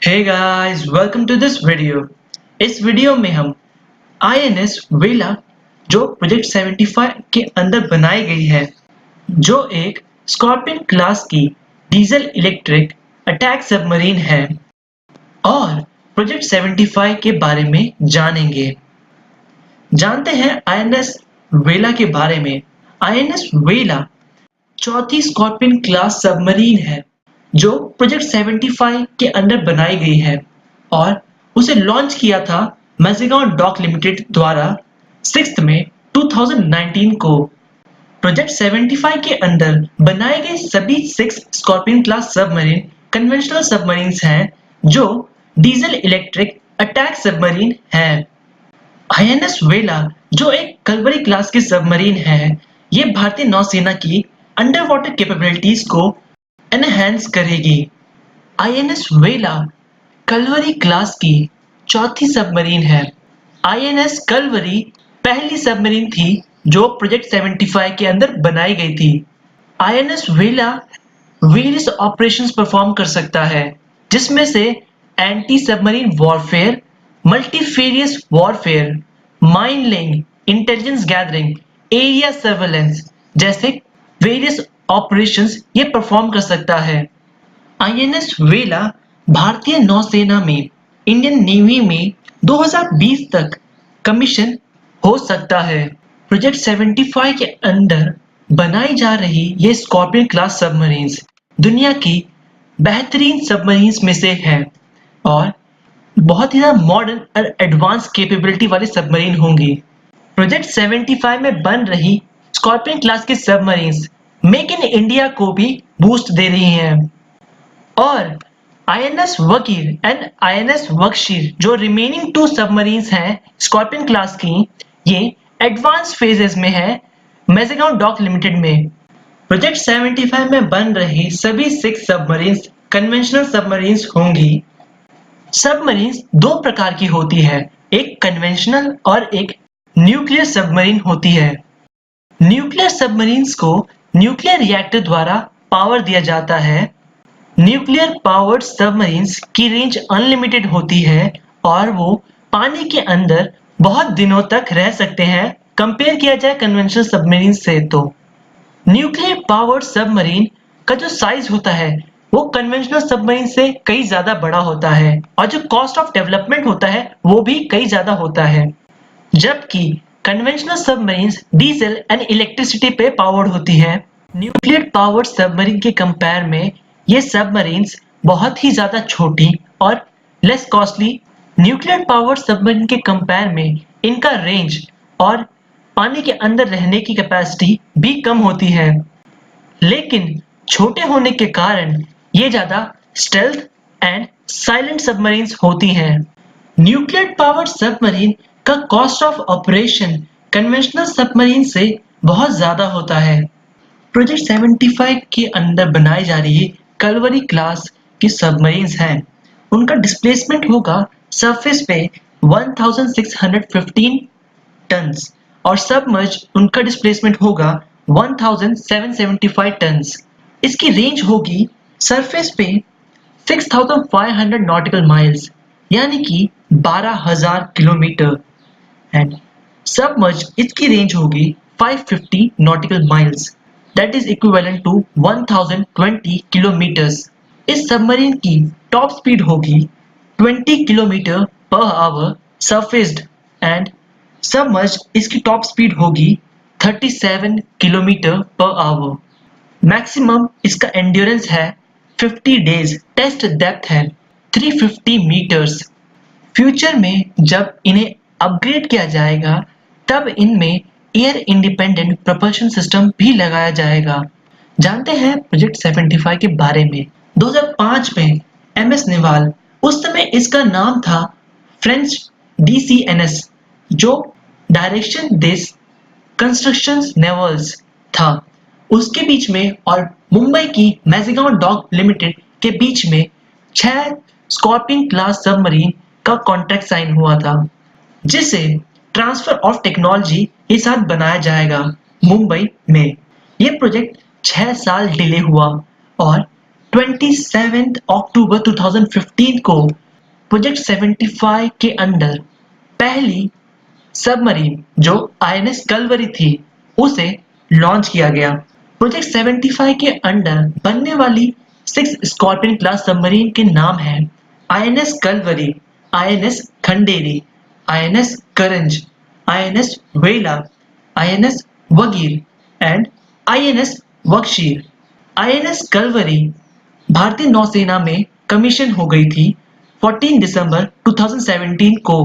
Hey guys, welcome to this video. इस video में हम INS वेला जो प्रोजेक्ट 75 के अंदर बनाई गई है, जो एक स्कॉर्पियन क्लास की डीजल इलेक्ट्रिक अटैक सबमरीन है, और प्रोजेक्ट 75 के बारे में जानेंगे। जानते हैं INS वेला के बारे में। INS वेला चौथी स्कॉर्पियन क्लास सबमरीन है जो प्रोजेक्ट 75 के अंदर बनाई गई है और उसे लॉन्च किया था मैज़ागॉन डॉक लिमिटेड द्वारा 6 मई 2019 को। प्रोजेक्ट 75 के अंदर बनाए गए सभी 6 scorpion class submarine conventional submarines हैं जो डीजल इलेक्ट्रिक अटैक सबमरीन हैं। INS वेला जो एक कलवरी क्लास की सबमरीन है, ये भारतीय नौसेना की अंडर वाटर कैपेबिलिटीज को एनहांस करेगी। INS वेला कलवरी क्लास की चौथी सबमरीन है। INS कलवरी पहली सबमरीन थी जो प्रोजेक्ट 75 के अंदर बनाई गई थी। INS वेला वेरियस ऑपरेशंस परफॉर्म कर सकता है, जिसमें से anti submarine warfare, multifarious warfare, mine laying, intelligence gathering, area surveillance जैसे वेरियस ऑपरेशंस ये परफॉर्म कर सकता है। INS वेला भारतीय नौसेना में इंडियन नेवी में 2020 तक कमीशन हो सकता है। प्रोजेक्ट 75 के अंदर बनाई जा रही ये स्कॉर्पियन क्लास सबमरीन्स दुनिया की बेहतरीन सबमरीन्स में से है और बहुत ही ज़्यादा मॉडर्न और एडवांस कैपेबिलिटी वाली सबमरीन होंगी। प्रोजेक्ट 75 में बन रही स्कॉर्पियन क्लास की सबमरीन्स मेक इन इंडिया को भी बूस्ट दे रही हैं और INS वगीर एंड INS वगशीर जो रिमेनिंग 2 सबमरीन्स हैं स्कॉर्पियन क्लास की, ये एडवांस फेजेस में है मैज़ागॉन डॉक लिमिटेड में। प्रोजेक्ट 75 में बन रही सभी 6 सबमरीन्स कन्वेंशनल सबमरीन्स होंगी। सबमरीन्स 2 प्रकार की होती है, एक कन्वेंशनल और एक न्यूक्लियर सबमरीन होती है। न्यूक्लियर सबमरीन्स को न्यूक्लियर रिएक्टर द्वारा पावर दिया जाता है। न्यूक्लियर पावर्ड सबमरीन्स की रेंज अनलिमिटेड होती है और वो पानी के अंदर बहुत दिनों तक रह सकते हैं कंपेयर किया जाए कन्वेंशनल सबमरीन से। तो न्यूक्लियर पावर्ड सबमरीन का जो साइज होता है वो कन्वेंशनल सबमरीन से कई ज्यादा बड़ा होता है और जो कॉस्ट ऑफ डेवलपमेंट होता है वो भी कई ज्यादा होता है, जबकि conventional submarines diesel and electricity पे पावर्ड होती है। न्यूक्लियर पावर्ड सबमरीन के कंपेयर में ये सबमरीन्स बहुत ही ज्यादा छोटी और less costly. Nuclear powered submarine के कंपेयर में इनका रेंज और पानी के अंदर रहने की कैपेसिटी भी कम होती है, लेकिन छोटे होने के कारण ये ज्यादा स्टेल्थ एंड साइलेंट सबमरीन्स होती हैं। न्यूक्लियर पावर्ड सबमरीन का cost of operation conventional submarine से बहुत ज्यादा होता है। प्रोजेक्ट 75 के अंदर बनाई जा रही कलवरी क्लास की सबमरीन्स हैं, उनका डिस्प्लेसमेंट होगा सरफेस पे 1615 टन्स और सबमर्ज उनका डिस्प्लेसमेंट होगा 1775 टन्स। इसकी रेंज होगी सरफेस पे 6500 नॉटिकल माइल्स यानी कि 12,000 किलोमीटर एंड सबमर्ज इसकी रेंज होगी 550 nautical miles that is equivalent to 1020 kilometres. इस सबमरीन की टॉप स्पीड होगी 20 kilometre per hour surfaced and submerge इसकी टॉप स्पीड होगी 37 किलोमीटर पर आवर। मैक्सिमम इसका एंड्योरेंस है 50 डेज। टेस्ट डेप्थ है 350 मीटर्स। फ्यूचर में जब इन्हें अपग्रेड किया जाएगा तब इनमें एयर इंडिपेंडेंट प्रपल्शन सिस्टम भी लगाया जाएगा। जानते हैं प्रोजेक्ट 75 के बारे में। 2005 में MS नेवाल, उस समय इसका नाम था फ्रेंच DCNS, जो डायरेक्शन दिस कंस्ट्रक्शंस नेवल्स था, उसके बीच में और मुंबई की मैज़ागॉन डॉक लिमिटेड के बीच में 6 स्कॉर्पियन क्लास सबमरीन का कॉन्ट्रैक्ट साइन हुआ था, जिसे ट्रांसफर ऑफ टेक्नोलॉजी के साथ बनाया जाएगा मुंबई में। ये प्रोजेक्ट 6 साल डिले हुआ और 27 अक्टूबर 2015 को प्रोजेक्ट 75 के अंदर पहली सबमरीन जो आईएनएस कलवरी थी उसे लॉन्च किया गया। प्रोजेक्ट 75 के अंडर बनने वाली 6 स्कॉर्पियन क्लास सबमरीन के नाम हैं INS Kalvari, INS Khanderi, INS Karanj, INS Vela, INS Vagir and INS Vagsheer. INS Kalvari भारतीय नौसेना में कमीशन हो गई थी 14 दिसंबर 2017 को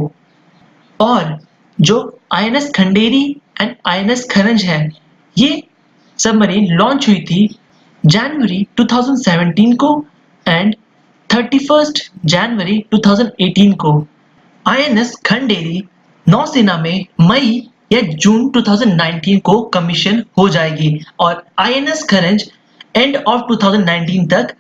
और जो INS Khanderi and INS Karanj है ये सबमरीन लॉन्च हुई थी जनवरी 2017 को एंड 31 जनवरी 2018 को। आईएनएस खंडेरी नौसेना में मई या जून 2019 को कमीशन हो जाएगी और आईएनएस खरंज एंड ऑफ 2019 तक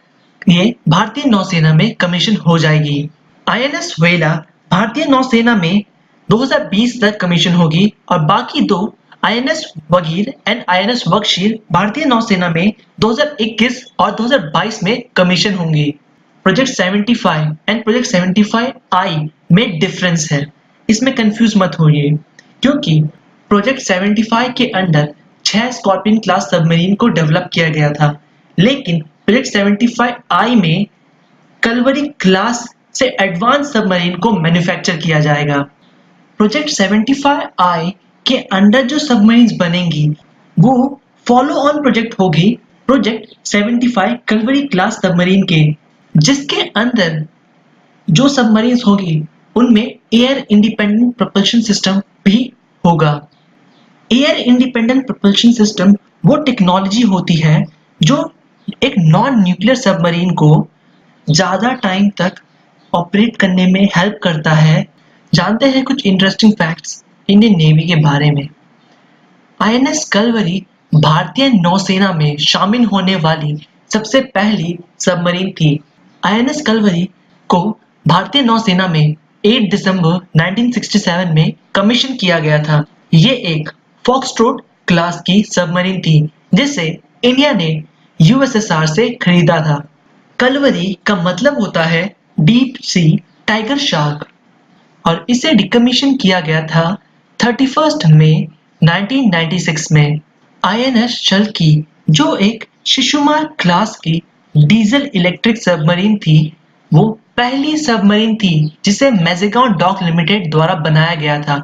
ये भारतीय नौसेना में कमीशन हो जाएगी। आईएनएस वेला भारतीय नौसेना में 2020 तक कमीशन होगी और बाकी दो आईएनएस वगीर एंड आईएनएस वगशीर भारतीय नौसेना में 2021 और 2022 में कमीशन होंगी। प्रोजेक्ट 75 एंड प्रोजेक्ट 75I में डिफरेंस है, इसमें कंफ्यूज मत होइए क्योंकि प्रोजेक्ट 75 के अंडर 6 स्कॉर्पियन क्लास सबमरीन को डेवलप किया गया था, लेकिन प्रोजेक्ट 75I में कलवरी क्लास से एडवांस सबमरीन को मैन्युफैक्चर किया जाएगा। प्रोजेक्ट 75I के अंडर जो सबमरीन्स बनेंगी वो फॉलो ऑन प्रोजेक्ट होगी प्रोजेक्ट 75 कलवरी क्लास सबमरीन के, जिसके अंदर जो सबमरीन्स होगी उनमें एयर इंडिपेंडेंट प्रोपल्शन सिस्टम भी होगा। एयर इंडिपेंडेंट प्रोपल्शन सिस्टम वो टेक्नोलॉजी होती है जो एक नॉन न्यूक्लियर सबमरीन को ज़्यादा टाइम तक ऑपरेट करने में हेल्प करता है। जानते हैं कुछ इंटरेस्टिंग फैक्ट्स इंडियन नेवी के बारे में। आईएनएस कलवरी भारतीय नौसेना में शामिल होने वाली सबसे पहली सबमरीन थी। आईएनएस कलवरी को भारतीय नौसेना में 8 दिसंबर 1967 में कमीशन किया गया था। ये एक फॉक्सट्रोट क्लास की सबमरीन थी जिसे इंडिया ने यूएसएसआर से खरीदा था। कलवरी का मतलब होता है डीप सी टाइगर शार्क और इसे डिकमीशन किया गया था 31 मई 1996 में। आईएनएस शल्की जो एक शिशुमार क्लास की डीजल इलेक्ट्रिक सबमरीन थी वो पहली सबमरीन थी जिसे मैज़ेगॉन डॉक लिमिटेड द्वारा बनाया गया था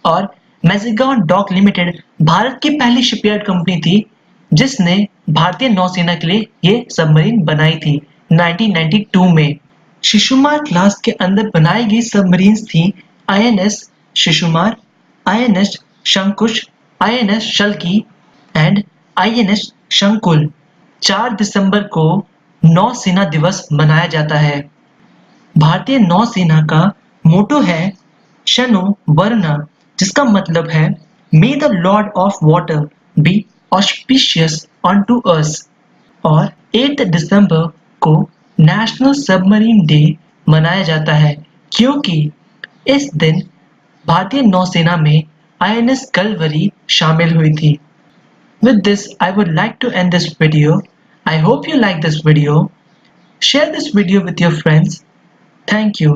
और मैज़ेगॉन डॉक लिमिटेड भारत की पहली शिपयार्ड कंपनी थी जिसने भारतीय नौसेना के लिए ये सबमरीन बनाई थी 1992 में। शिशुमार क्लास के अंदर बनाई गई सबमरीन्स थी INS Shishumar, INS Shankush, INS Shalki and INS Shankul. 4 दिसंबर को नौसेना दिवस मनाया जाता है। भारतीय नौसेना का मोटो है शनो वर्ना, जिसका मतलब है may the lord of water be auspicious unto us और 8 दिसंबर को नेशनल सबमरीन डे मनाया जाता है क्योंकि इस दिन भारतीय नौसेना में आईएनएस कलवरी शामिल हुई थी। With this, I would like to end this video. I hope you like this video. Share this video with your friends. Thank you.